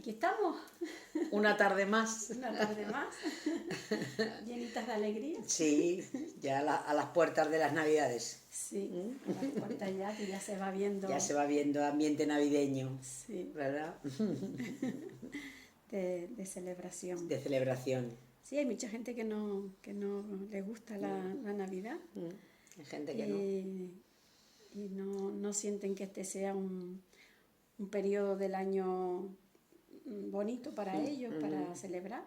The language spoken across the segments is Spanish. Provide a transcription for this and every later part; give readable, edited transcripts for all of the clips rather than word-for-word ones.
Aquí estamos, Una tarde más. una tarde más, llenitas de alegría. Sí, ya a las puertas de las Navidades. Sí, a las puertas ya, que ya se va viendo. Ya se va viendo ambiente navideño, Sí, ¿verdad? de celebración. De celebración. Sí, hay mucha gente que no le gusta la Navidad Hay gente que no. y no sienten que este sea un periodo del año bonito para ellos, para celebrar.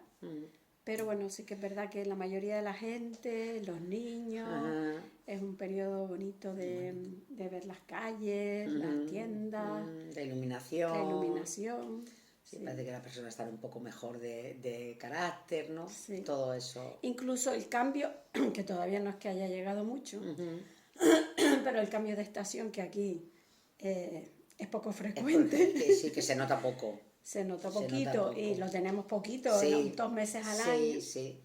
Pero bueno, sí que es verdad que la mayoría de la gente, los niños, Ajá. es un periodo bonito de ver las calles, las tiendas, De iluminación. la iluminación. Sí, parece que las personas están un poco mejor de carácter, ¿no? Sí. Todo eso. Incluso el cambio, que todavía no es que haya llegado mucho, pero el cambio de estación que aquí es poco frecuente. Sí, que se nota poco. Se nota Se poquito nota poco. y lo tenemos poquito, Sí. 2 meses al Sí, año. sí.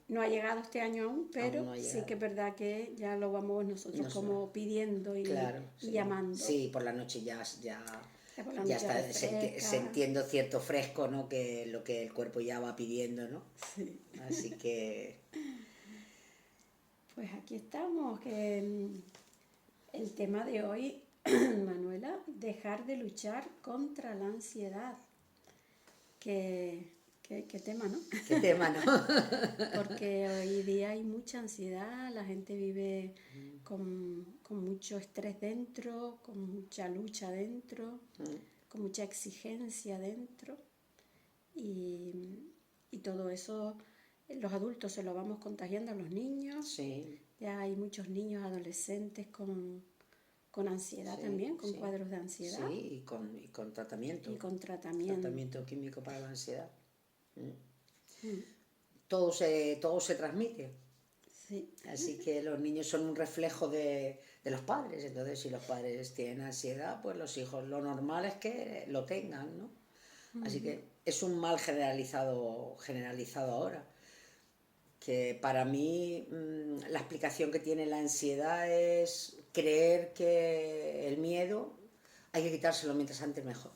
No ha llegado este año aún, pero Aún no ha sí llegado. que es verdad que ya lo vamos nosotros como pidiendo y, Claro, y sí. llamando. Sí, por la noche ya Por la ya noche está refresca. sintiendo cierto fresco, ¿no? Que lo que el cuerpo ya va pidiendo, ¿no? Sí. Así que Pues aquí estamos, que el tema de hoy, Manuela, dejar de luchar contra la ansiedad. Qué tema, ¿no? qué tema, ¿no? Porque hoy día hay mucha ansiedad, la gente vive con mucho estrés dentro, con mucha lucha dentro, con mucha exigencia dentro y todo eso los adultos se lo vamos contagiando a los niños. Sí, Ya hay muchos niños adolescentes con ansiedad sí, también, con sí. cuadros de ansiedad Sí, y con tratamiento. y con tratamiento. Tratamiento químico para la ansiedad. Todo se transmite. Sí. Así que los niños son un reflejo de los padres. Entonces, si los padres tienen ansiedad, pues los hijos lo normal es que lo tengan, ¿no? Así que es un mal generalizado ahora. Que para mí la explicación que tiene la ansiedad es creer que el miedo hay que quitárselo mientras antes mejor.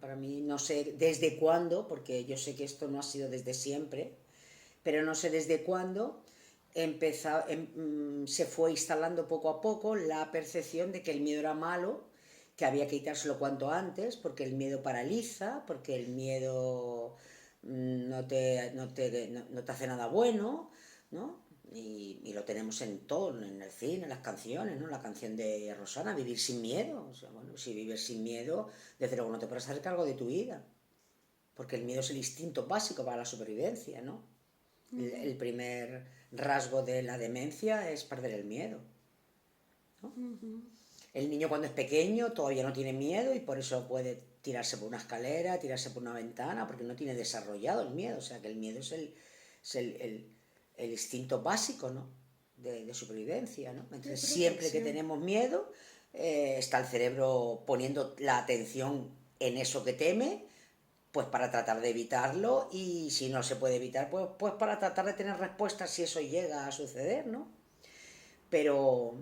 Para mí no sé desde cuándo, porque yo sé que esto no ha sido desde siempre, pero no sé desde cuándo se fue instalando poco a poco la percepción de que el miedo era malo, que había que quitárselo cuanto antes, porque el miedo paraliza, porque el miedo no te hace nada bueno, ¿no? Y lo tenemos en todo, en el cine, en las canciones, ¿no? La canción de Rosana, Vivir sin miedo. O sea, bueno, si vives sin miedo, desde luego no te podrás hacer cargo de tu vida, porque el miedo es el instinto básico para la supervivencia, ¿no? El primer rasgo de la demencia es perder el miedo, ¿no? El niño cuando es pequeño todavía no tiene miedo y por eso puede tirarse por una escalera, tirarse por una ventana, porque no tiene desarrollado el miedo. O sea que el miedo es el instinto básico, ¿no? de supervivencia, ¿no? Entonces siempre que tenemos miedo está el cerebro poniendo la atención en eso que teme, pues para tratar de evitarlo, y si no se puede evitar, pues para tratar de tener respuestas si eso llega a suceder, ¿no? Pero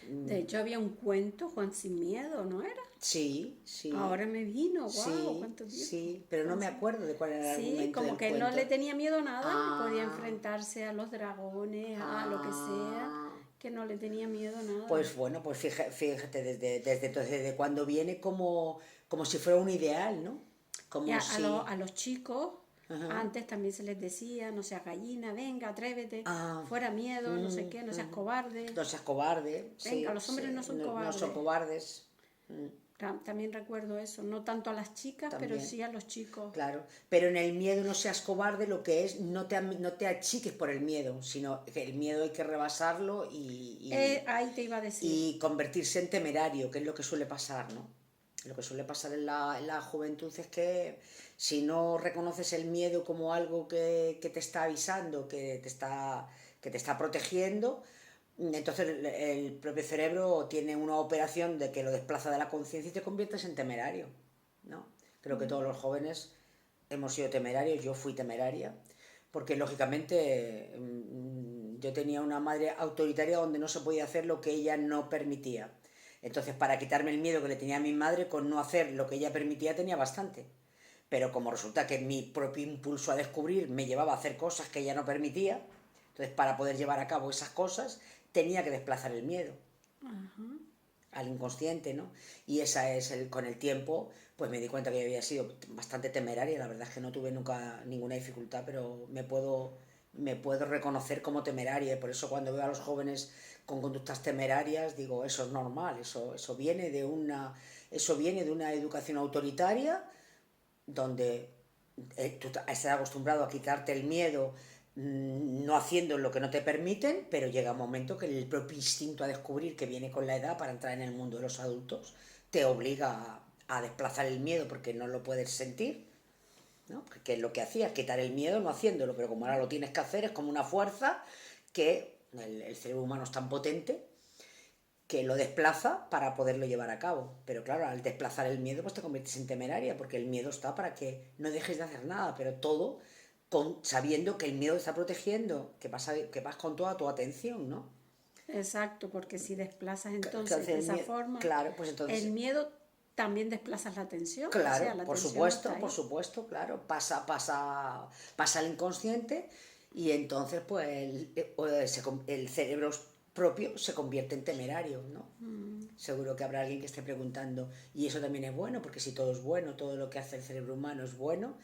De hecho había un cuento, Juan sin miedo, ¿no era? sí, Ahora me vino, wow, sí, cuánto tiempo. sí, pero no me acuerdo de cuál era el Sí, argumento como del que cuento. no le tenía miedo a nada, podía Ah, enfrentarse a los dragones, a lo que sea, que no le tenía miedo a nada. Pues bueno, pues fíjate desde cuando viene como si fuera un ideal, ¿no? Y Como si... a los chicos, antes también se les decía, no seas gallina, venga, atrévete, fuera miedo, no sé qué, no seas cobarde. No seas cobarde. Venga, Sí, los hombres sí, no son no cobardes. son cobardes. También recuerdo eso, no tanto a las chicas, También. pero sí a los chicos. Claro, pero en el miedo no seas cobarde, lo que es no te achiques por el miedo, sino que el miedo hay que rebasarlo Ahí te iba a decir. y convertirse en temerario, que es lo que suele pasar, ¿no? Lo que suele pasar en la juventud es que si no reconoces el miedo como algo que te está avisando, que te está protegiendo, entonces el propio cerebro tiene una operación de que lo desplaza de la conciencia y te conviertes en temerario, ¿no? Creo que todos los jóvenes hemos sido temerarios, yo fui temeraria, porque lógicamente yo tenía una madre autoritaria donde no se podía hacer lo que ella no permitía. Entonces, para quitarme el miedo que le tenía a mi madre, con no hacer lo que ella permitía, tenía bastante. Pero como resulta que mi propio impulso a descubrir me llevaba a hacer cosas que ella no permitía, entonces para poder llevar a cabo esas cosas tenía que desplazar el miedo al inconsciente, ¿no? Y esa es con el tiempo, pues me di cuenta que yo había sido bastante temeraria. La verdad es que no tuve nunca ninguna dificultad, pero me puedo reconocer como temeraria. Y por eso cuando veo a los jóvenes con conductas temerarias, digo, eso es normal, eso viene de una educación autoritaria donde tú estás acostumbrado a quitarte el miedo, no haciendo lo que no te permiten, pero llega un momento que el propio instinto a descubrir que viene con la edad para entrar en el mundo de los adultos te obliga a desplazar el miedo porque no lo puedes sentir, ¿no? Porque es lo que hacías, quitar el miedo no haciéndolo, pero como ahora lo tienes que hacer, es como una fuerza que el cerebro humano es tan potente que lo desplaza para poderlo llevar a cabo. Pero claro, al desplazar el miedo, pues te conviertes en temeraria, porque el miedo está para que no dejes de hacer nada, pero todo sabiendo que el miedo te está protegiendo, que vas con toda tu atención, ¿no? Exacto, porque si desplazas entonces Entonces de esa forma, claro, pues entonces, el miedo también desplazas la atención, o sea, claro, la atención está por ahí. supuesto, claro, pasa al inconsciente y entonces pues el cerebro propio se convierte en temerario, ¿no? Seguro que habrá alguien que esté preguntando, y eso también es bueno, porque si todo es bueno, todo lo que hace el cerebro humano es bueno,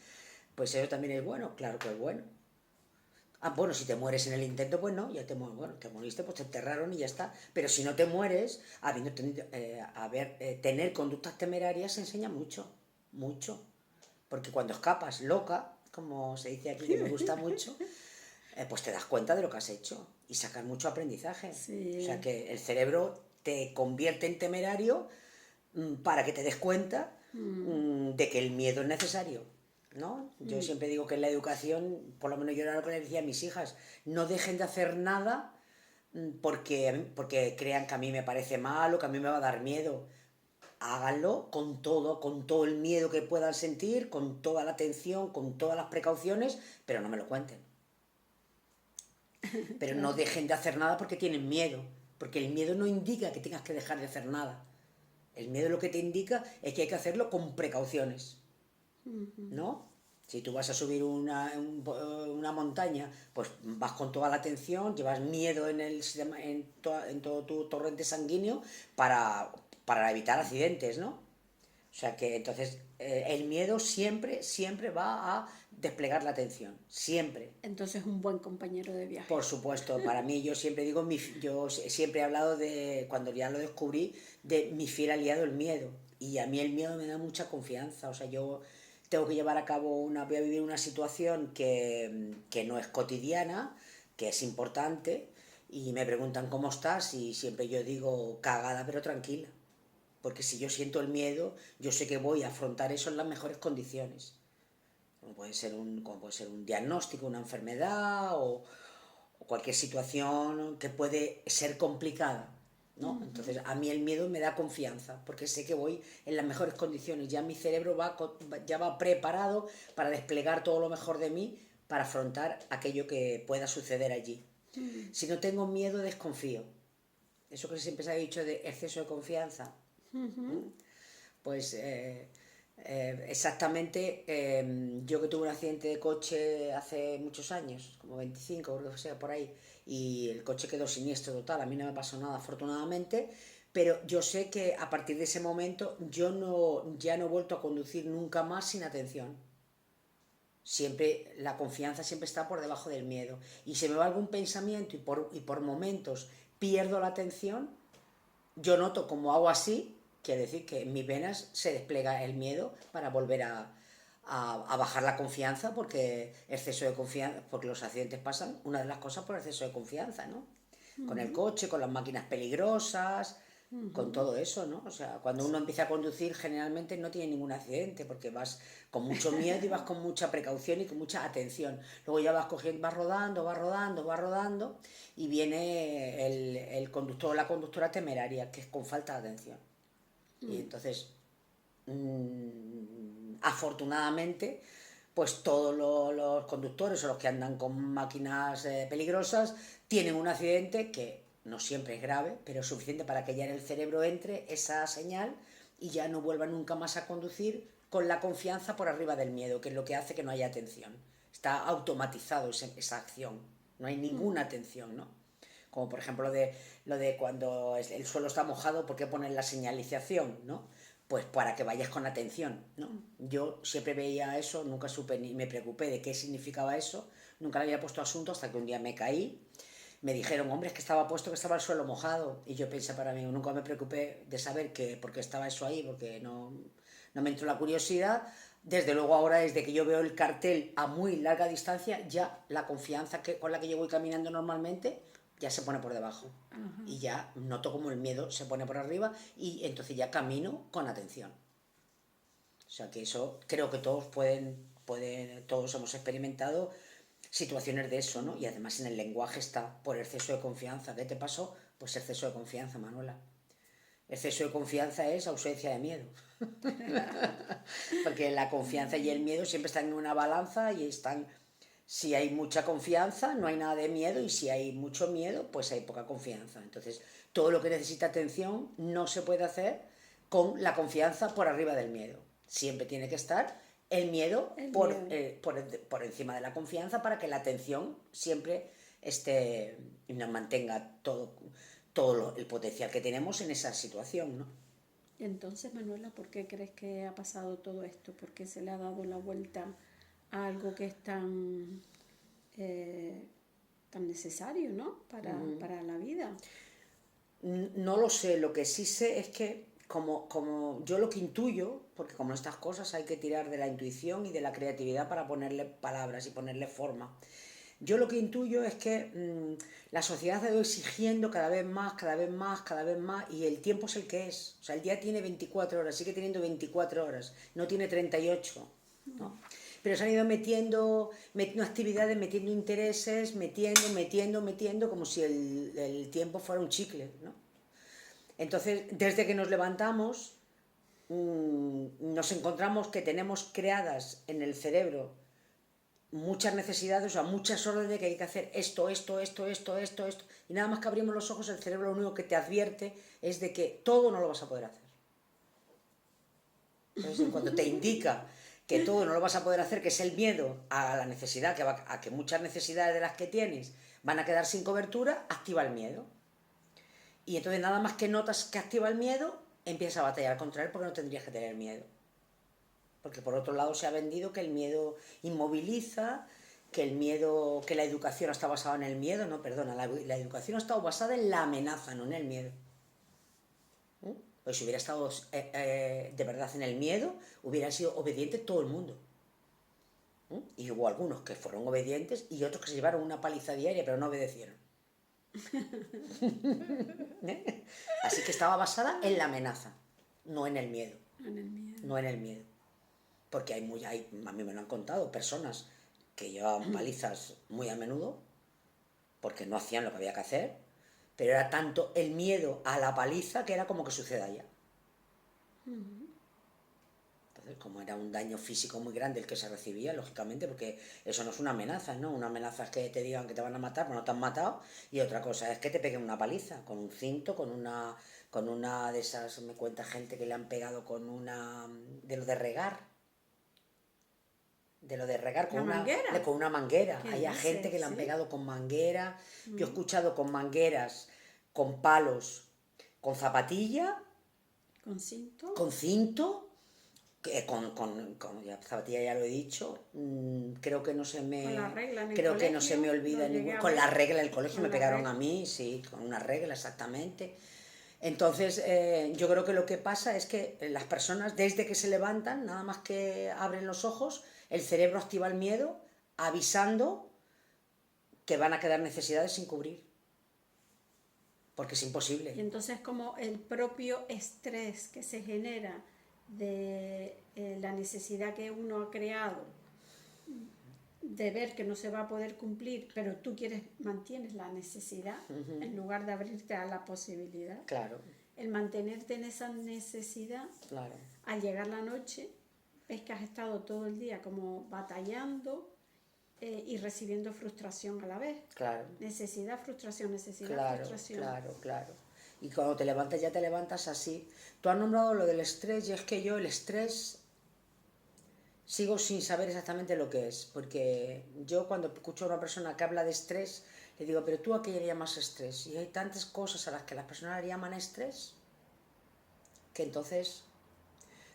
pues eso también es bueno, claro que es bueno. Ah, bueno, si te mueres en el intento, pues no, ya bueno, te moriste, pues te enterraron y ya está. Pero si no te mueres, tener conductas temerarias enseña mucho, mucho. Porque cuando escapas loca, como se dice aquí, que me gusta mucho, pues te das cuenta de lo que has hecho y sacas mucho aprendizaje. O sea Sí. que el cerebro te convierte en temerario, para que te des cuenta, de que el miedo es necesario, ¿no? Yo siempre digo que en la educación, por lo menos yo era lo que le decía a mis hijas, no dejen de hacer nada porque crean que a mí me parece mal o que a mí me va a dar miedo. Háganlo con todo el miedo que puedan sentir, con toda la atención, con todas las precauciones, pero no me lo cuenten. Pero no Claro. dejen de hacer nada porque tienen miedo, porque el miedo no indica que tengas que dejar de hacer nada. El miedo lo que te indica es que hay que hacerlo con precauciones, ¿no? Si tú vas a subir una montaña, pues vas con toda la atención, llevas miedo en todo tu torrente sanguíneo para evitar accidentes, ¿no? O sea que entonces el miedo siempre, siempre va a desplegar la atención, siempre. Entonces un buen compañero de viaje. Por supuesto, para mí yo siempre digo, yo siempre he hablado de, cuando ya lo descubrí, de mi fiel aliado el miedo. Y a mí el miedo me da mucha confianza. O sea, yo tengo que llevar a cabo voy a vivir una situación que no es cotidiana, que es importante, y me preguntan cómo estás y siempre yo digo cagada pero tranquila. Porque si yo siento el miedo, yo sé que voy a afrontar eso en las mejores condiciones. Como puede ser un diagnóstico, una enfermedad o cualquier situación que puede ser complicada, ¿no? Entonces a mí el miedo me da confianza porque sé que voy en las mejores condiciones, ya mi cerebro ya va preparado para desplegar todo lo mejor de mí para afrontar aquello que pueda suceder allí. Si no tengo miedo, desconfío. Eso que siempre se ha dicho de exceso de confianza, pues exactamente. Yo que tuve un accidente de coche hace muchos años, como 25, creo que sea por ahí, y el coche quedó siniestro total, a mí no me pasó nada afortunadamente, pero yo sé que a partir de ese momento ya no he vuelto a conducir nunca más sin atención. Siempre la confianza siempre está por debajo del miedo, y si me va algún pensamiento y por momentos pierdo la atención, yo noto como hago así, quiere decir que en mis venas se despliega el miedo para volver a bajar la confianza, porque exceso de confianza, porque los accidentes pasan, una de las cosas, por exceso de confianza, ¿no? Con el coche, con las máquinas peligrosas, con todo eso, ¿no? O sea, cuando uno empieza a conducir generalmente no tiene ningún accidente porque vas con mucho miedo y vas con mucha precaución y con mucha atención. Luego ya vas cogiendo, vas rodando, vas rodando, vas rodando y viene el conductor o la conductora temeraria, que es con falta de atención. Y entonces, afortunadamente, pues todos los conductores o los que andan con máquinas peligrosas tienen un accidente que no siempre es grave, pero es suficiente para que ya en el cerebro entre esa señal y ya no vuelva nunca más a conducir con la confianza por arriba del miedo, que es lo que hace que no haya atención. Está automatizado esa acción, no hay ninguna atención, ¿no? Como por ejemplo lo de cuando el suelo está mojado, ¿por qué ponen la señalización, no? Pues para que vayas con atención, ¿no? Yo siempre veía eso, nunca supe ni me preocupé de qué significaba eso, nunca le había puesto asunto hasta que un día me caí, me dijeron, hombre, es que estaba puesto que estaba el suelo mojado, y yo pensé para mí, nunca me preocupé de saber por qué estaba eso ahí, porque no me entró la curiosidad. Desde luego ahora, desde que yo veo el cartel a muy larga distancia, ya la confianza con la que yo voy caminando normalmente ya se pone por debajo. Ajá. Y ya noto como el miedo se pone por arriba y entonces ya camino con atención. O sea que eso creo que todos todos hemos experimentado situaciones de eso, ¿no? Y además en el lenguaje está por exceso de confianza. ¿Qué te pasó? Pues exceso de confianza, Manuela. Exceso de confianza es ausencia de miedo. Porque la confianza y el miedo siempre están en una balanza y están... Si hay mucha confianza, no hay nada de miedo, y si hay mucho miedo, pues hay poca confianza. Entonces, todo lo que necesita atención no se puede hacer con la confianza por arriba del miedo. Siempre tiene que estar el miedo, por encima de la confianza para que la atención siempre esté y nos mantenga todo el potencial que tenemos en esa situación, ¿no? Y entonces, Manuela, ¿por qué crees que ha pasado todo esto? ¿Por qué se le ha dado la vuelta a algo que es tan necesario, ¿no? Para la vida. No lo sé, lo que sí sé es que como yo lo que intuyo, porque como estas cosas hay que tirar de la intuición y de la creatividad para ponerle palabras y ponerle forma. Yo lo que intuyo es que la sociedad ha ido exigiendo cada vez más, cada vez más, cada vez más, y el tiempo es el que es. O sea, el día tiene 24 horas, sigue teniendo 24 horas, no tiene 38, ¿no? Pero se han ido metiendo actividades, metiendo intereses, metiendo, como si el tiempo fuera un chicle, ¿no? Entonces, desde que nos levantamos, nos encontramos que tenemos creadas en el cerebro muchas necesidades, o sea, muchas órdenes que hay que hacer esto, y nada más que abrimos los ojos, el cerebro lo único que te advierte es de que todo no lo vas a poder hacer. Entonces, cuando te indica que todo no lo vas a poder hacer, que es el miedo a la necesidad, a que muchas necesidades de las que tienes van a quedar sin cobertura, activa el miedo. Y entonces nada más que notas que activa el miedo, empiezas a batallar contra él porque no tendrías que tener miedo. Porque por otro lado se ha vendido que el miedo inmoviliza, que la educación está basada en el miedo. No, perdona, la educación ha estado basada en la amenaza, no en el miedo. Pues si hubiera estado de verdad en el miedo, hubiera sido obediente todo el mundo. Y hubo algunos que fueron obedientes y otros que se llevaron una paliza diaria, pero no obedecieron. Así que estaba basada en la amenaza, no en el miedo. No en el miedo. Porque a mí me lo han contado, personas que llevaban palizas muy a menudo porque no hacían lo que había que hacer, pero era tanto el miedo a la paliza que era como que suceda ya. Entonces, como era un daño físico muy grande el que se recibía, lógicamente, porque eso no es una amenaza, ¿no? Una amenaza es que te digan que te van a matar, pero no te han matado, y otra cosa es que te peguen una paliza, con un cinto, con una de esas, me cuenta gente que le han pegado con una, de lo de regar, con una manguera. Hay gente que le han pegado con manguera. Yo he escuchado con mangueras, con palos, con zapatilla, ¿Con cinto? con cinto, ya, zapatilla ya lo he dicho. Creo que no se me... Con la regla en el creo colegio, que no se me olvida con la regla en el colegio me pegaron a mí, sí, con una regla exactamente. Entonces, yo creo que lo que pasa es que las personas, desde que se levantan, nada más que abren los ojos, el cerebro activa el miedo, avisando que van a quedar necesidades sin cubrir. Porque es imposible. Y entonces, como el propio estrés que se genera de la necesidad que uno ha creado de ver que no se va a poder cumplir, pero tú mantienes la necesidad en lugar de abrirte a la posibilidad. Claro. El mantenerte en esa necesidad, claro. Al llegar la noche, ves que has estado todo el día como batallando y recibiendo frustración a la vez. Claro. Necesidad, frustración, necesidad, Claro, frustración. claro. Y cuando te levantas, ya te levantas así. Tú has nombrado lo del estrés, y es que yo el estrés sigo sin saber exactamente lo que es, porque yo cuando escucho a una persona que habla de estrés, le digo, pero ¿tú a qué le llamas estrés? Y hay tantas cosas a las que las personas le llaman estrés, que entonces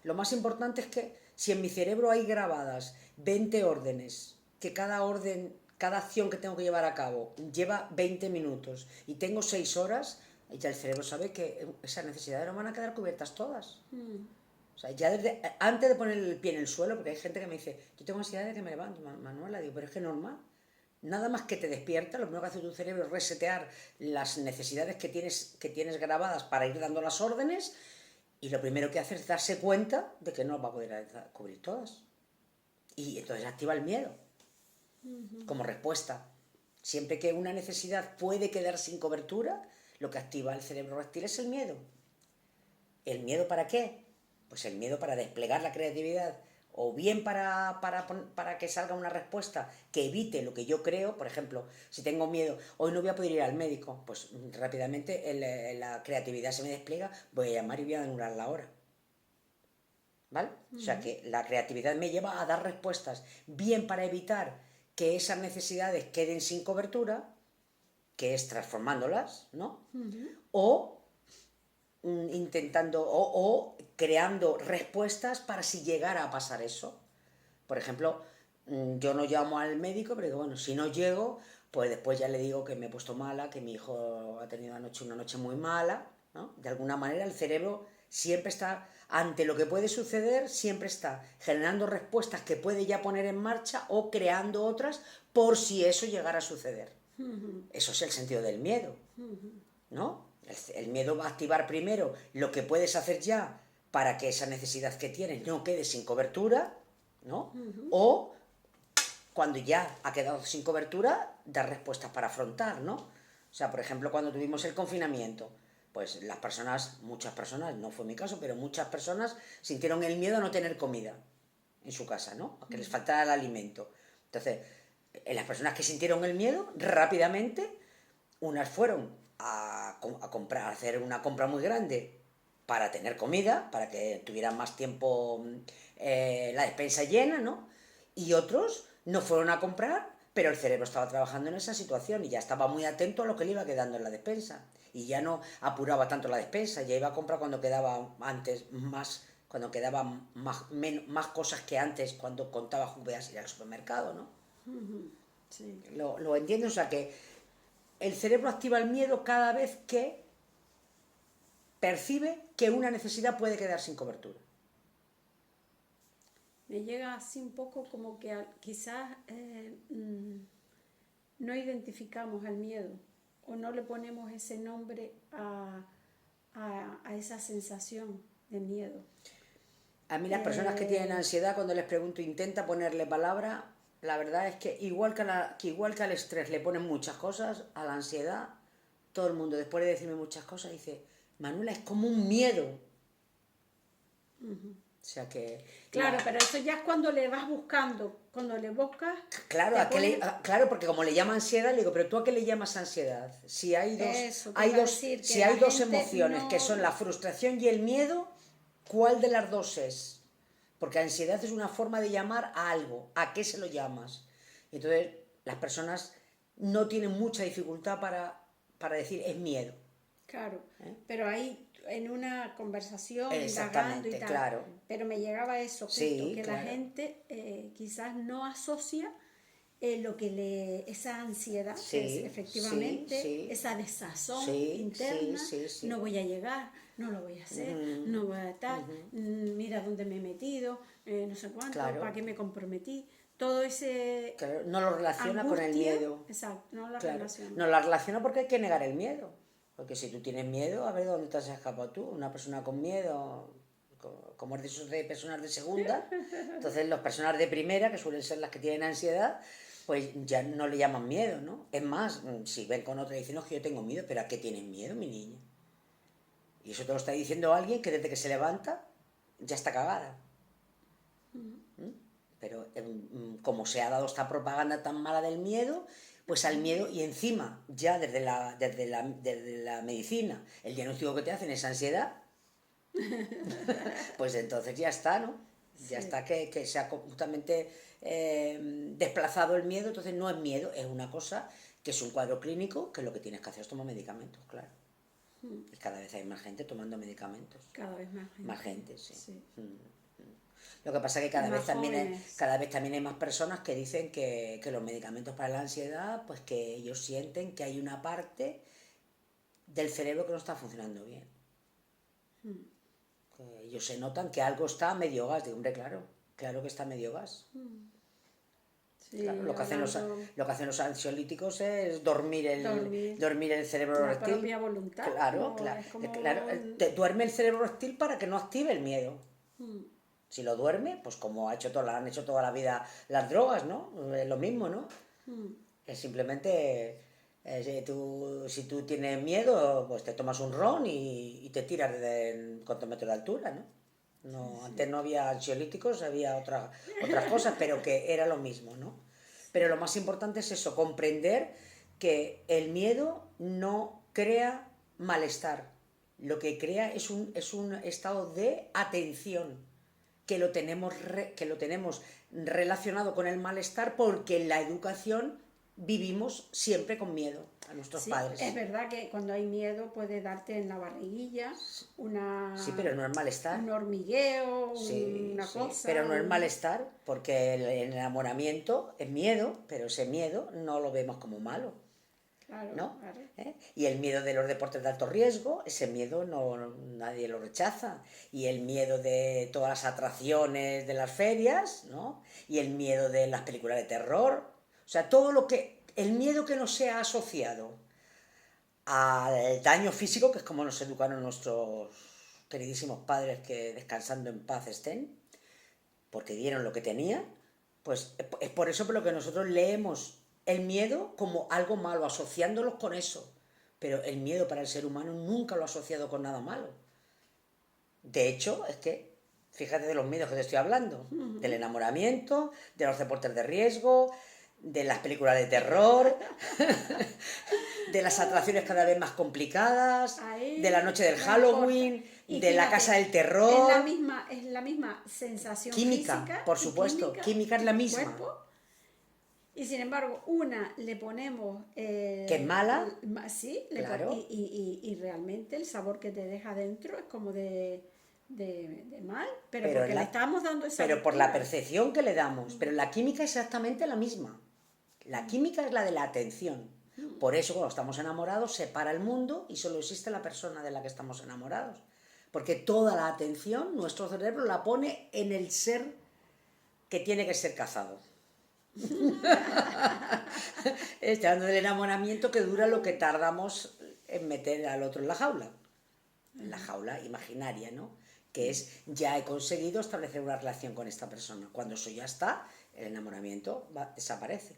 lo más importante es que si en mi cerebro hay grabadas 20 órdenes, que cada orden, cada acción que tengo que llevar a cabo lleva 20 minutos y tengo 6 horas, ya el cerebro sabe que esas necesidades no van a quedar cubiertas todas. O sea, ya desde, antes de poner el pie en el suelo, porque hay gente que me dice, yo tengo ansiedad de que me levanto, Manuela, digo, pero es que normal. Nada más que te despierta, lo primero que hace tu cerebro es resetear las necesidades que tienes grabadas para ir dando las órdenes, y lo primero que hace es darse cuenta de que no va a poder cubrir todas. Y entonces activa el miedo como respuesta. Siempre que una necesidad puede quedar sin cobertura, lo que activa el cerebro reptil es el miedo. ¿El miedo para qué? Pues el miedo para desplegar la creatividad, o bien para que salga una respuesta que evite lo que yo creo. Por ejemplo, si tengo miedo, hoy no voy a poder ir al médico, pues rápidamente la creatividad se me despliega, voy a llamar y voy a anular la hora. ¿Vale? O sea que la creatividad me lleva a dar respuestas, bien para evitar que esas necesidades queden sin cobertura, que es transformándolas, ¿no? O intentando o creando respuestas para si llegara a pasar eso. Por ejemplo, yo no llamo al médico, pero digo, bueno, si no llego, pues después ya le digo que me he puesto mala, que mi hijo ha tenido anoche una noche muy mala, ¿no? De alguna manera el cerebro siempre está, ante lo que puede suceder, siempre está generando respuestas que puede ya poner en marcha o creando otras por si eso llegara a suceder. Eso es el sentido del miedo, ¿no? El miedo va a activar primero lo que puedes hacer ya para que esa necesidad que tienes no quede sin cobertura, ¿no? O cuando ya ha quedado sin cobertura, dar respuestas para afrontar, ¿no? O sea, por ejemplo, cuando tuvimos el confinamiento, pues las personas, muchas personas, no fue mi caso, pero muchas personas sintieron el miedo a no tener comida en su casa, ¿no? A que les faltara el alimento. Entonces, las personas que sintieron el miedo, rápidamente, unas fueron a comprar, a hacer una compra muy grande para tener comida, para que tuvieran más tiempo la despensa llena, ¿no? Y otros no fueron a comprar, pero el cerebro estaba trabajando en esa situación y ya estaba muy atento a lo que le iba quedando en la despensa. Y ya no apuraba tanto la despensa, ya iba a comprar cuando quedaba antes más, cuando quedaban más cosas que antes, cuando contaba juguetes ir al supermercado, ¿no? Sí. ¿Lo entiendes? O sea que el cerebro activa el miedo cada vez que percibe que una necesidad puede quedar sin cobertura. Me llega así un poco como que quizás no identificamos al miedo o no le ponemos ese nombre a esa sensación de miedo. A mí las personas que tienen ansiedad, cuando les pregunto, intenta ponerle palabra, la verdad es que igual que al estrés le ponen muchas cosas, a la ansiedad, todo el mundo después de decirme muchas cosas dice, Manuela, es como un miedo. O sea que... Claro, pero eso ya es cuando le vas buscando, cuando le buscas... Claro, claro, porque como le llama ansiedad, le digo, pero ¿tú a qué le llamas ansiedad? Si hay dos emociones, que son la frustración y el miedo, ¿cuál de las dos es? Porque ansiedad es una forma de llamar a algo. ¿A qué se lo llamas? Y entonces las personas no tienen mucha dificultad para decir es miedo. Claro, pero ahí en una conversación indagando y tal, claro. Pero me llegaba eso justo, Sí, que claro. la gente quizás no asocia esa ansiedad, Sí, que es efectivamente sí. esa desazón Sí, interna, sí. no voy a llegar, no lo voy a hacer, no voy a estar, mira dónde me he metido, no sé cuánto, Claro. para qué me comprometí, todo ese... Claro, no lo relaciona angustia, con el miedo. Exacto, no lo Claro. relaciona. No la relaciona porque hay que negar el miedo. Porque si tú tienes miedo, a ver dónde te has escapado tú. Una persona con miedo, como es de esos de personas de segunda, entonces las personas de primera, que suelen ser las que tienen ansiedad, pues ya no le llaman miedo, ¿no? Es más, si ven con otra y dicen, no, que yo tengo miedo, pero ¿a qué tienes miedo, mi niña? Y eso te lo está diciendo alguien que desde que se levanta ya está cagada. pero como se ha dado esta propaganda tan mala del miedo, pues al miedo, y encima ya desde la medicina el diagnóstico que te hacen es ansiedad, pues entonces ya está, ¿no? Ya está que se ha completamente desplazado el miedo, entonces no es miedo, es una cosa que es un cuadro clínico, que lo que tienes que hacer es tomar medicamentos, claro. Y cada vez hay más gente tomando medicamentos. Cada vez más gente. Más gente, sí. Sí. Lo que pasa es que Más jóvenes. cada vez también hay más personas que dicen que los medicamentos para la ansiedad, pues que ellos sienten que hay una parte del cerebro que no está funcionando bien. Que ellos se notan que algo está a medio gas. Digo, hombre, claro que está a medio gas. Sí, Claro, lo que hacen los ansiolíticos es dormir el cerebro la reptil. propia voluntad. Claro, Es como... te duerme el cerebro reptil para que no active el miedo. Si lo duerme, pues como han hecho toda la vida las drogas, ¿no? Es lo mismo, ¿no? Es simplemente, si tú tienes miedo, pues te tomas un ron y te tiras de cuántos metros de altura, ¿no? No, antes no había ansiolíticos, había otras cosas, pero que era lo mismo, ¿no? Pero lo más importante es eso, comprender que el miedo no crea malestar. Lo que crea es un estado de atención, que lo tenemos relacionado con el malestar porque en la educación vivimos siempre con miedo a nuestros padres. Es verdad que cuando hay miedo puede darte en la barriguilla Sí, pero no es malestar. un hormigueo, una cosa. Pero no es malestar, porque el enamoramiento es miedo, pero ese miedo no lo vemos como malo. Claro, ¿no? Claro. Y el miedo de los deportes de alto riesgo, ese miedo nadie lo rechaza. Y el miedo de todas las atracciones de las ferias, ¿no? Y el miedo de las películas de terror. O sea, el miedo que no sea asociado al daño físico, que es como nos educaron nuestros queridísimos padres, que descansando en paz estén, porque dieron lo que tenían, pues es por eso por lo que nosotros leemos el miedo como algo malo, asociándolos con eso. Pero el miedo para el ser humano nunca lo ha asociado con nada malo. De hecho, es que, fíjate de los miedos que te estoy hablando, del enamoramiento, de los deportes de riesgo, de las películas de terror, de las atracciones cada vez más complicadas, de la noche del Halloween, de la casa del terror. Es la misma sensación química, física, por supuesto, química es la misma. Cuerpo, y sin embargo, una le ponemos... que es mala. Sí, claro. Y realmente el sabor que te deja dentro es como de mal, pero porque le estamos dando esa... Pero por la percepción que le damos. Pero la química es exactamente la misma. La química es la de la atención. Por eso cuando estamos enamorados se para el mundo y solo existe la persona de la que estamos enamorados. Porque toda la atención nuestro cerebro la pone en el ser que tiene que ser cazado. Estoy hablando del enamoramiento que dura lo que tardamos en meter al otro en la jaula imaginaria, ¿no? Que es, ya he conseguido establecer una relación con esta persona. Cuando eso ya está, el enamoramiento desaparece,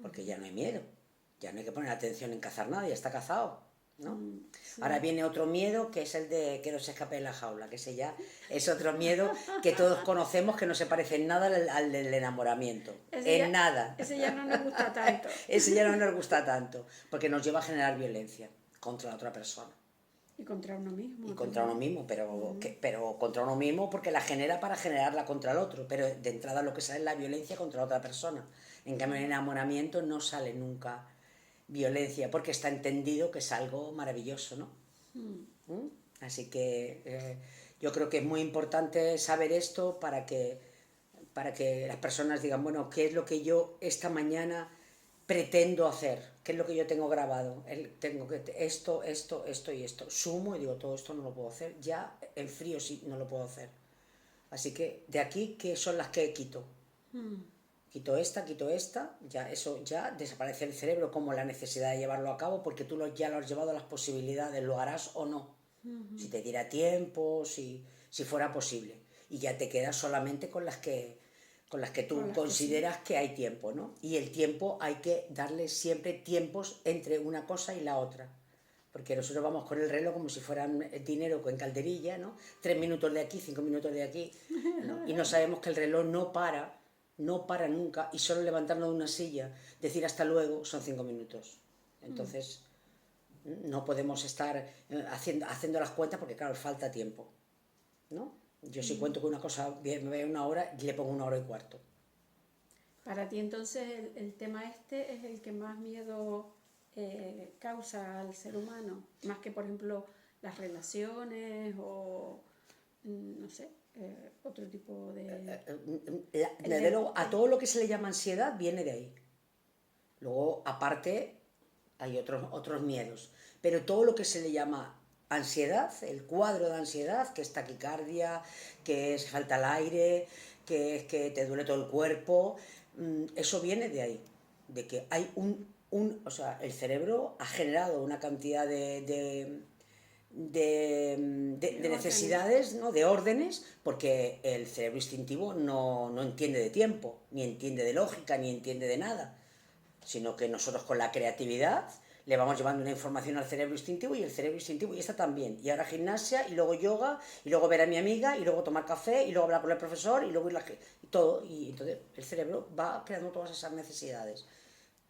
porque ya no hay miedo, ya no hay que poner atención en cazar nada, ya está cazado, ¿no? Sí. Ahora viene otro miedo, que es el de que no se escape de la jaula, que ese ya es otro miedo que todos conocemos, que no se parece en nada al del enamoramiento, nada. Ese ya no nos gusta tanto. Ese ya no nos gusta tanto, porque nos lleva a generar violencia contra la otra persona. Y contra uno mismo. Y contra uno mismo, pero contra uno mismo porque la genera para generarla contra el otro, pero de entrada lo que sale es la violencia contra la otra persona. En cambio, en el enamoramiento no sale nunca violencia, porque está entendido que es algo maravilloso, ¿no? Así que yo creo que es muy importante saber esto para que las personas digan, bueno, ¿qué es lo que yo esta mañana pretendo hacer? ¿Qué es lo que yo tengo grabado? Tengo que esto y esto. Sumo y digo, todo esto no lo puedo hacer. Ya en frío sí no lo puedo hacer. Así que de aquí, ¿qué son las que quito? Quito esta, ya eso ya desaparece el cerebro como la necesidad de llevarlo a cabo, porque tú ya lo has llevado a las posibilidades, lo harás o no. Si te diera tiempo, si fuera posible. Y ya te quedas solamente con las que tú consideras que hay tiempo, ¿no? Y el tiempo hay que darle siempre tiempos entre una cosa y la otra. Porque nosotros vamos con el reloj como si fueran dinero en calderilla, ¿no? 3 minutos de aquí, 5 minutos de aquí, ¿no? Y no sabemos que el reloj no para no para nunca, y solo levantarnos de una silla, decir hasta luego, son 5 minutos. Entonces, no podemos estar haciendo las cuentas porque, claro, falta tiempo, ¿no? Yo si cuento que una cosa me ve 1 hora, le pongo 1 hora y cuarto. Para ti entonces el tema este es el que más miedo causa al ser humano, más que por ejemplo las relaciones o no sé, otro tipo de... Desde luego, a todo lo que se le llama ansiedad viene de ahí. Luego, aparte, hay otros miedos. Pero todo lo que se le llama ansiedad, el cuadro de ansiedad, que es taquicardia, que es falta al aire, que es que te duele todo el cuerpo, eso viene de ahí. De que hay o sea, el cerebro ha generado una cantidad de necesidades, ¿no? De órdenes, porque el cerebro instintivo no entiende de tiempo, ni entiende de lógica, ni entiende de nada, sino que nosotros con la creatividad le vamos llevando una información al cerebro instintivo y el cerebro instintivo y está también. Y ahora gimnasia, y luego yoga, y luego ver a mi amiga, y luego tomar café, y luego hablar con el profesor, y luego y todo. Y entonces el cerebro va creando todas esas necesidades,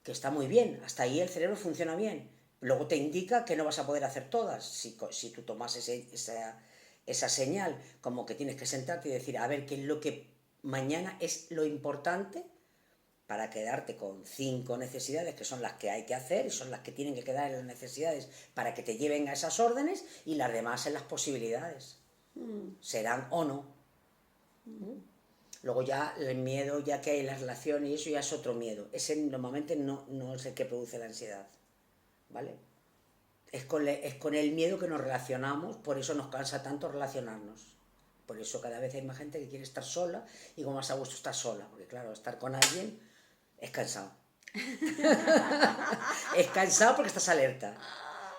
que está muy bien, hasta ahí el cerebro funciona bien. Luego te indica que no vas a poder hacer todas. Si tú tomas esa señal como que tienes que sentarte y decir, a ver, qué es lo que mañana es lo importante para quedarte con 5 necesidades que son las que hay que hacer y son las que tienen que quedar en las necesidades para que te lleven a esas órdenes y las demás en las posibilidades. Serán o no. Luego ya el miedo, ya que hay en las relaciones y eso ya es otro miedo. Ese normalmente no es el que produce la ansiedad, ¿vale? Es con el miedo que nos relacionamos, por eso nos cansa tanto relacionarnos. Por eso cada vez hay más gente que quiere estar sola y como más a gusto estar sola, porque claro, estar con alguien es cansado. Es cansado porque estás alerta.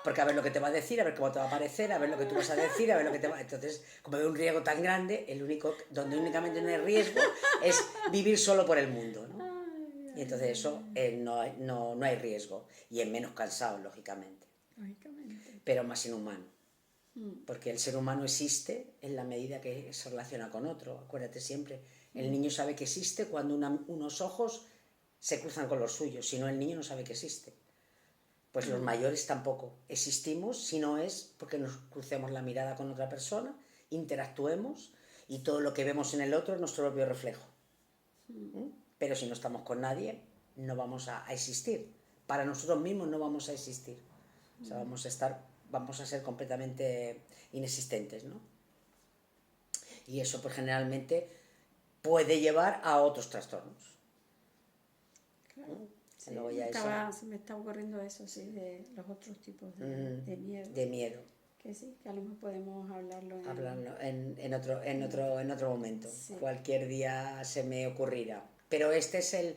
Porque a ver lo que te va a decir, a ver cómo te va a parecer, a ver lo que tú vas a decir, a ver lo que te va... Entonces, como hay un riesgo tan grande, donde únicamente no hay riesgo es vivir solo por el mundo, ¿no? Y entonces eso no hay riesgo. Y es menos cansado, lógicamente. Pero más inhumano. Porque el ser humano existe en la medida que se relaciona con otro. Acuérdate siempre, el niño sabe que existe cuando unos ojos se cruzan con los suyos, si no el niño no sabe que existe. Pues los mayores tampoco existimos si no es porque nos crucemos la mirada con otra persona, interactuemos y todo lo que vemos en el otro es nuestro propio reflejo. Pero si no estamos con nadie, no vamos a existir. Para nosotros mismos no vamos a existir. O sea, vamos a ser completamente inexistentes, ¿no? Y eso pues generalmente puede llevar a otros trastornos. Claro. Sí, se me está ocurriendo eso, sí, de los otros tipos de miedo. De miedo. Que sí, que a lo mejor podemos hablarlo en otro momento. Sí. Cualquier día se me ocurrirá. Pero este es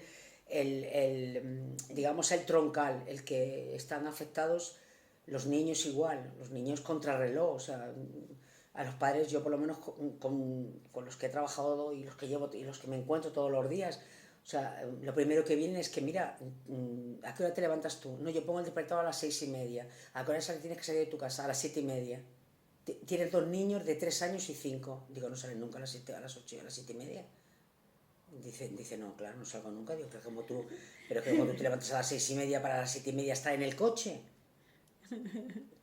digamos, el troncal, el que están afectados los niños igual, los niños contrarreloj, o sea, a los padres yo por lo menos con los que he trabajado y los que llevo y los que me encuentro todos los días, o sea, lo primero que viene es que, mira, ¿a qué hora te levantas tú? No, yo pongo el despertador a las 6:30. ¿A qué hora tienes que salir de tu casa? A las 7:30. Tienes 2 niños de 3 años y 5. Digo, no salen nunca a las 7, a las 8 y a las 7:30. Dice, no, claro, no salgo nunca. Digo, pero que como tú te levantas a las 6:30 para las 7:30 estar en el coche.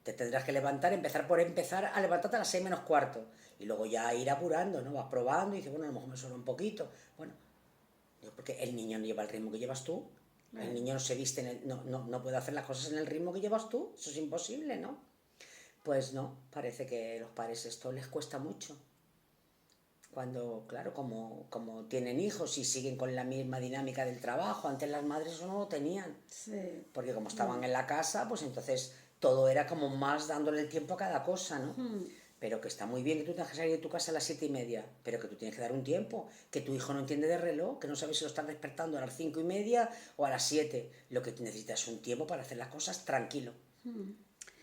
Te tendrás que empezar a levantarte a las 6 menos cuarto. Y luego ya ir apurando, ¿no? Vas probando y dices, bueno, a lo mejor me sobra un poquito. Bueno, porque el niño no lleva el ritmo que llevas tú. El niño no se viste, no puede hacer las cosas en el ritmo que llevas tú. Eso es imposible, ¿no? Pues no, parece que a los padres esto les cuesta mucho. Cuando, claro, como tienen hijos y siguen con la misma dinámica del trabajo, antes las madres eso no lo tenían. Sí. Porque como estaban en la casa, pues entonces todo era como más dándole el tiempo a cada cosa, ¿no? Pero que está muy bien que tú tengas que salir de tu casa a las 7:30, pero que tú tienes que dar un tiempo, que tu hijo no entiende de reloj, que no sabe si lo estás despertando a las 5:30 o a las 7. Lo que necesitas es un tiempo para hacer las cosas tranquilo.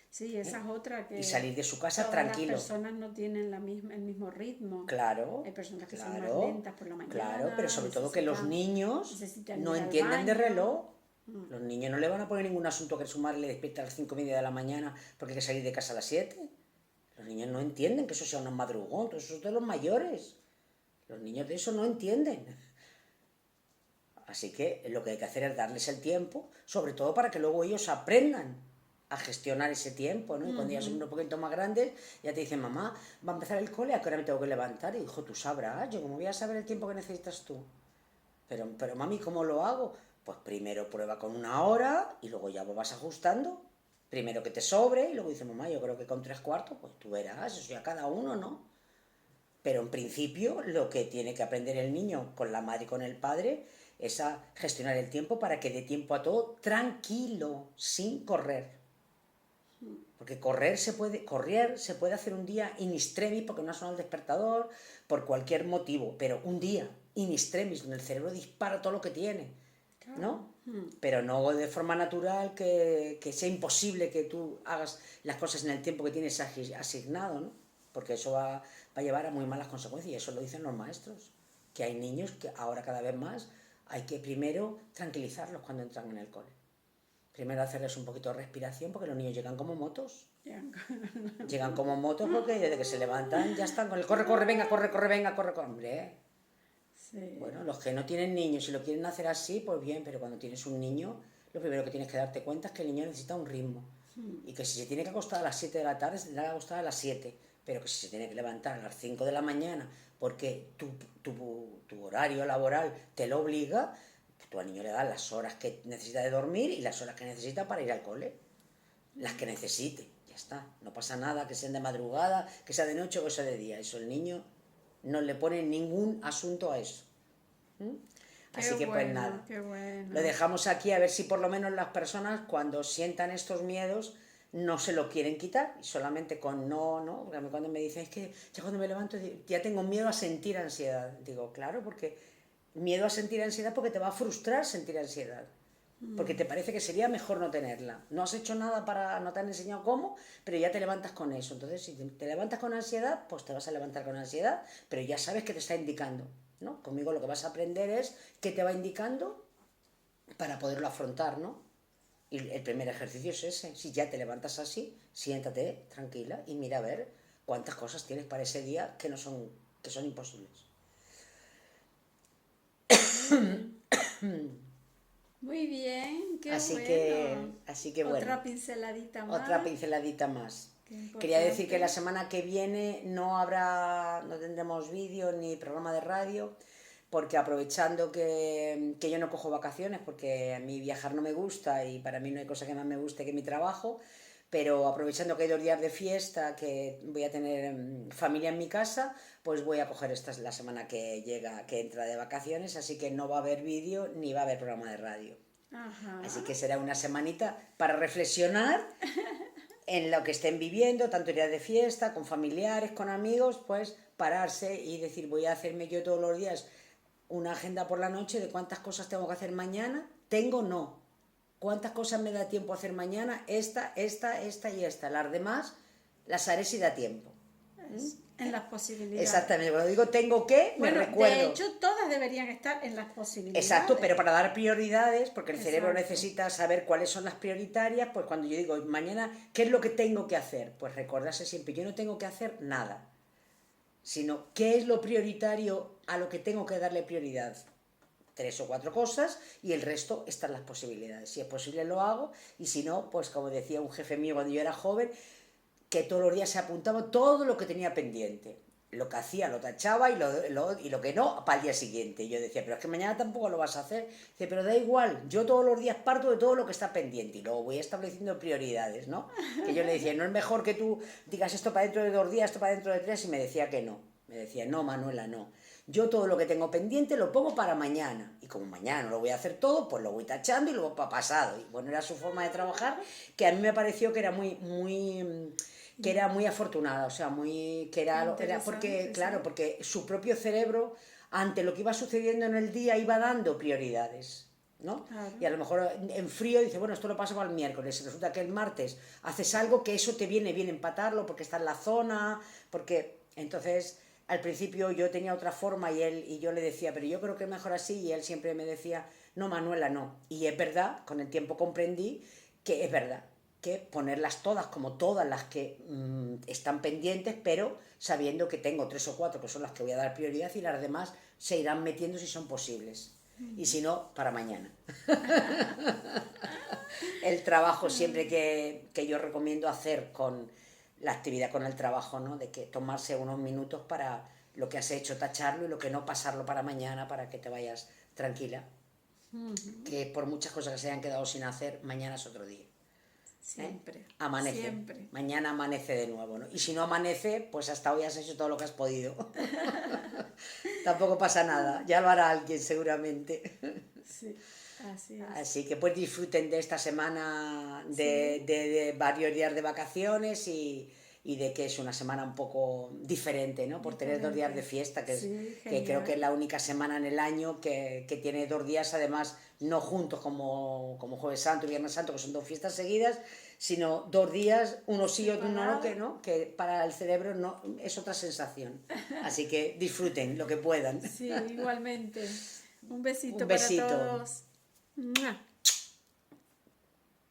Sí, esa es otra que... Y salir de su casa tranquilo. Las personas no tienen el mismo ritmo. Claro. Hay personas que son más lentas por la mañana. Claro, pero sobre todo que los niños no entienden de reloj. Los niños no le van a poner ningún asunto que su madre le despierte a las 5:30 de la mañana porque hay que salir de casa a las 7. Los niños no entienden que eso sea un madrugón, eso es de los mayores. Los niños de eso no entienden. Así que lo que hay que hacer es darles el tiempo, sobre todo para que luego ellos aprendan a gestionar ese tiempo, ¿no? Y cuando ya son un poquito más grandes, ya te dicen, mamá, va a empezar el cole, ¿a qué hora me tengo que levantar? Y hijo, tú sabrás, yo cómo voy a saber el tiempo que necesitas tú. Pero mami, ¿cómo lo hago? Pues primero prueba con 1 hora y luego ya lo vas ajustando. Primero que te sobre y luego dice, mamá, yo creo que con 3/4, pues tú verás, eso ya cada uno, ¿no? Pero en principio lo que tiene que aprender el niño con la madre y con el padre es a gestionar el tiempo para que dé tiempo a todo tranquilo, sin correr. Porque correr se puede hacer un día in extremis porque no ha sonado el despertador, por cualquier motivo, pero un día in extremis donde el cerebro dispara todo lo que tiene, ¿no? Pero no de forma natural que sea imposible que tú hagas las cosas en el tiempo que tienes asignado, ¿no? Porque eso va a llevar a muy malas consecuencias y eso lo dicen los maestros, que hay niños que ahora cada vez más hay que primero tranquilizarlos cuando entran en el cole. Primero hacerles un poquito de respiración porque los niños llegan como motos. Llegan como motos porque desde que se levantan ya están con el corre, corre, venga, corre, corre, venga, corre, corre. Hombre. Sí. Bueno, los que no tienen niños y lo quieren hacer así, pues bien, pero cuando tienes un niño, lo primero que tienes que darte cuenta es que el niño necesita un ritmo. Y que si se tiene que acostar a las 7 de la tarde, se tendrá que acostar a las 7. Pero que si se tiene que levantar a las 5 de la mañana porque tu horario laboral te lo obliga, tú al niño le das las horas que necesita de dormir y las horas que necesita para ir al cole. Las que necesite, ya está. No pasa nada, que sean de madrugada, que sea de noche o que sea de día. Eso el niño no le pone ningún asunto a eso. Así que pues nada, lo dejamos aquí a ver si por lo menos las personas cuando sientan estos miedos no se lo quieren quitar y solamente con no, porque a mí cuando me dicen es que ya cuando me levanto ya tengo miedo a sentir ansiedad, digo claro, porque miedo a sentir ansiedad porque te va a frustrar sentir ansiedad, porque te parece que sería mejor no tenerla, no has hecho nada no te han enseñado cómo, pero ya te levantas con eso, entonces si te levantas con ansiedad, pues te vas a levantar con ansiedad, pero ya sabes que te está indicando, ¿no? Conmigo lo que vas a aprender es qué te va indicando para poderlo afrontar, ¿no? Y el primer ejercicio es ese. Si ya te levantas así, siéntate tranquila y mira a ver cuántas cosas tienes para ese día que son imposibles. Muy bien, qué así bueno. Así que bueno. Otra pinceladita más. Otra pinceladita más. Quería decir que la semana que viene no tendremos vídeo ni programa de radio, porque aprovechando que yo no cojo vacaciones, porque a mí viajar no me gusta y para mí no hay cosa que más me guste que mi trabajo, pero aprovechando que hay 2 días de fiesta, que voy a tener familia en mi casa, pues voy a coger la semana que entra de vacaciones, así que no va a haber vídeo ni va a haber programa de radio. Ajá. Así que será una semanita para reflexionar en lo que estén viviendo, tanto días de fiesta, con familiares, con amigos, pues pararse y decir, voy a hacerme yo todos los días una agenda por la noche de cuántas cosas tengo que hacer mañana, no. ¿Cuántas cosas me da tiempo a hacer mañana? Esta y esta. Las demás las haré si da tiempo. En las posibilidades. Exactamente, cuando digo tengo que, me recuerdo. De hecho, todas deberían estar en las posibilidades. Exacto, pero para dar prioridades, porque el cerebro necesita saber cuáles son las prioritarias, pues cuando yo digo mañana, ¿qué es lo que tengo que hacer? Pues recordarse siempre, yo no tengo que hacer nada, sino qué es lo prioritario a lo que tengo que darle prioridad. 3 o 4 cosas y el resto están las posibilidades. Si es posible lo hago y si no, pues como decía un jefe mío cuando yo era joven, que todos los días se apuntaba todo lo que tenía pendiente. Lo que hacía lo tachaba y lo que no, para el día siguiente. Y yo decía, pero es que mañana tampoco lo vas a hacer. Dice, pero da igual, yo todos los días parto de todo lo que está pendiente y luego voy estableciendo prioridades, ¿no? Que yo le decía, no es mejor que tú digas esto para dentro de 2 días, esto para dentro de 3, y me decía que no. Me decía, no, Manuela, no. Yo todo lo que tengo pendiente lo pongo para mañana. Y como mañana no lo voy a hacer todo, pues lo voy tachando y luego para pasado. Y bueno, era su forma de trabajar, que a mí me pareció que era que era muy afortunada, o sea, era porque, claro, porque su propio cerebro, ante lo que iba sucediendo en el día, iba dando prioridades, ¿no? Claro. Y a lo mejor en frío dice, bueno, esto lo paso para el miércoles, y resulta que el martes haces algo que eso te viene bien empatarlo, porque está en la zona, porque entonces al principio yo tenía otra forma y yo le decía, pero yo creo que es mejor así, y él siempre me decía, no, Manuela, no. Y es verdad, con el tiempo comprendí que es verdad, que ponerlas todas como todas las que están pendientes, pero sabiendo que tengo 3 o 4 que son las que voy a dar prioridad y las demás se irán metiendo si son posibles. y si no, para mañana. El trabajo siempre que yo recomiendo hacer con la actividad con el trabajo, ¿no? De que tomarse unos minutos para lo que has hecho, tacharlo, y lo que no, pasarlo para mañana, para que te vayas tranquila. Que por muchas cosas que se hayan quedado sin hacer, mañana es otro día. Siempre. Amanece. Siempre. Mañana amanece de nuevo, ¿no? Y si no amanece, pues hasta hoy has hecho todo lo que has podido. Tampoco pasa nada, ya lo hará alguien seguramente. Sí, así es. Así que pues disfruten de esta semana de, Sí. de varios días de vacaciones y de que es una semana un poco diferente, ¿no? Por tener 2 días de Diferente. fiesta, Sí, que creo que es genial. la única semana en el año que tiene 2 días, además, no juntos como Jueves Santo y Viernes Santo, que son 2 fiestas seguidas, sino 2 días, uno sí y otro no, Separado. que para el cerebro no, es otra sensación. Así que disfruten lo que puedan. Sí, igualmente. Un besito Un para besito. todos. ¡Mua!